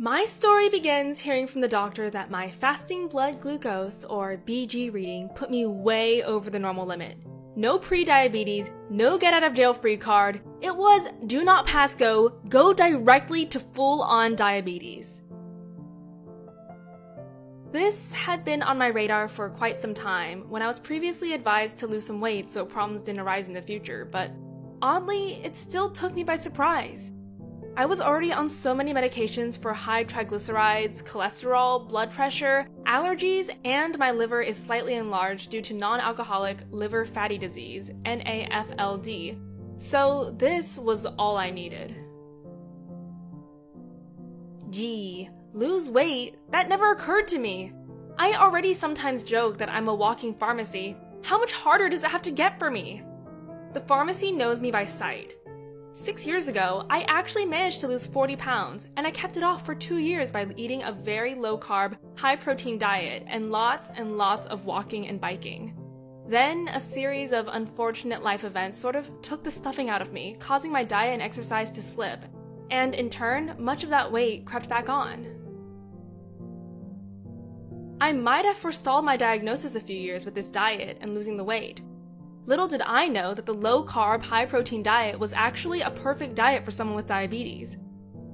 My story begins hearing from the doctor that my fasting blood glucose, or BG reading, put me way over the normal limit. No pre-diabetes, no get-out-of-jail-free card. It was do not pass go directly to full-on diabetes. This had been on my radar for quite some time when I was previously advised to lose some weight so problems didn't arise in the future, but oddly, it still took me by surprise. I was already on so many medications for high triglycerides, cholesterol, blood pressure, allergies, and my liver is slightly enlarged due to non-alcoholic liver fatty disease, NAFLD. So this was all I needed. Gee, lose weight? That never occurred to me. I already sometimes joke that I'm a walking pharmacy. How much harder does it have to get for me? The pharmacy knows me by sight. 6 years ago, I actually managed to lose 40 pounds, and I kept it off for 2 years by eating a very low-carb, high-protein diet and lots of walking and biking. Then, a series of unfortunate life events sort of took the stuffing out of me, causing my diet and exercise to slip, and in turn, much of that weight crept back on. I might have forestalled my diagnosis a few years with this diet and losing the weight. Little did I know that the low-carb, high-protein diet was actually a perfect diet for someone with diabetes.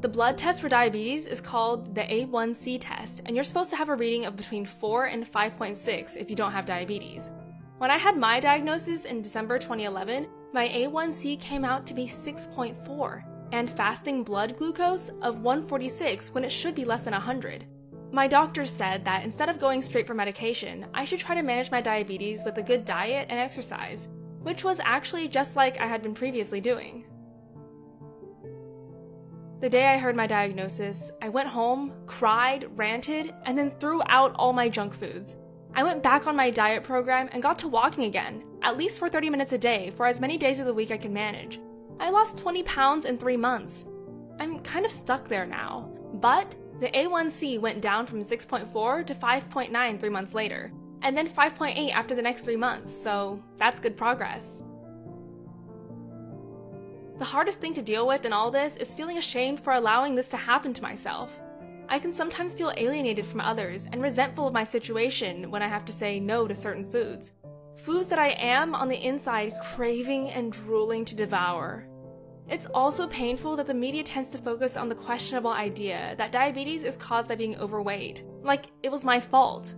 The blood test for diabetes is called the A1C test, and you're supposed to have a reading of between 4 and 5.6 if you don't have diabetes. When I had my diagnosis in December 2011, my A1C came out to be 6.4, and fasting blood glucose of 146 when it should be less than 100. My doctor said that instead of going straight for medication, I should try to manage my diabetes with a good diet and exercise, which was actually just like I had been previously doing. The day I heard my diagnosis, I went home, cried, ranted, and then threw out all my junk foods. I went back on my diet program and got to walking again, at least for 30 minutes a day for as many days of the week I could manage. I lost 20 pounds in 3 months. I'm kind of stuck there now, but the A1C went down from 6.4 to 5.9 3 months later, and then 5.8 after the next 3 months, so that's good progress. The hardest thing to deal with in all this is feeling ashamed for allowing this to happen to myself. I can sometimes feel alienated from others and resentful of my situation when I have to say no to certain foods. Foods that I am, on the inside, craving and drooling to devour. It's also painful that the media tends to focus on the questionable idea that diabetes is caused by being overweight, like it was my fault.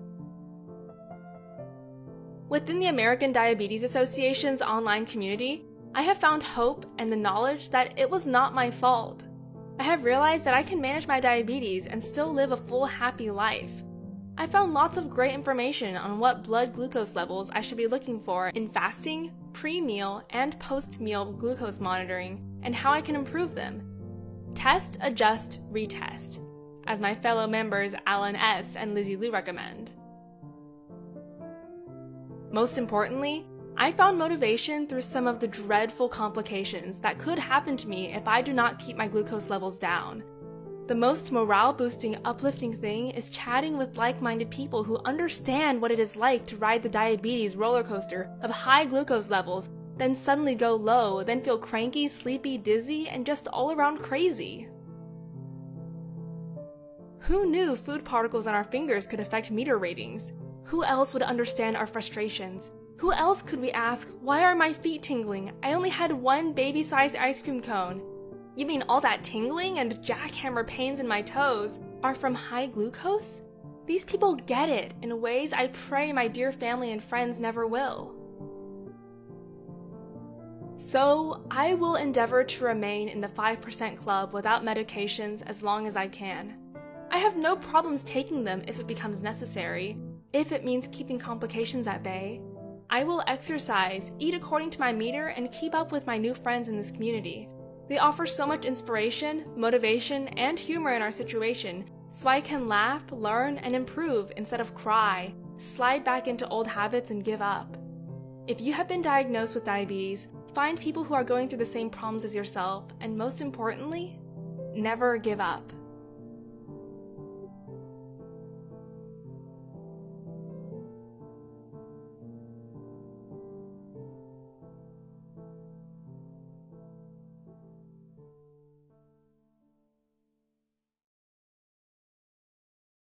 Within the American Diabetes Association's online community, I have found hope and the knowledge that it was not my fault. I have realized that I can manage my diabetes and still live a full, happy life. I found lots of great information on what blood glucose levels I should be looking for in fasting, pre-meal, and post-meal glucose monitoring, and how I can improve them. Test, adjust, retest, as my fellow members Alan S. and Lizzie Lou recommend. Most importantly, I found motivation through some of the dreadful complications that could happen to me if I do not keep my glucose levels down. The most morale-boosting, uplifting thing is chatting with like-minded people who understand what it is like to ride the diabetes roller coaster of high glucose levels, then suddenly go low, then feel cranky, sleepy, dizzy, and just all around crazy. Who knew food particles on our fingers could affect meter readings? Who else would understand our frustrations? Who else could we ask, why are my feet tingling? I only had one baby-sized ice cream cone. You mean all that tingling and jackhammer pains in my toes are from high glucose? These people get it in ways I pray my dear family and friends never will. So, I will endeavor to remain in the 5% club without medications as long as I can. I have no problems taking them if it becomes necessary, if it means keeping complications at bay. I will exercise, eat according to my meter, and keep up with my new friends in this community. They offer so much inspiration, motivation, and humor in our situation, so I can laugh, learn, and improve instead of cry, slide back into old habits, and give up. If you have been diagnosed with diabetes, find people who are going through the same problems as yourself, and most importantly, never give up.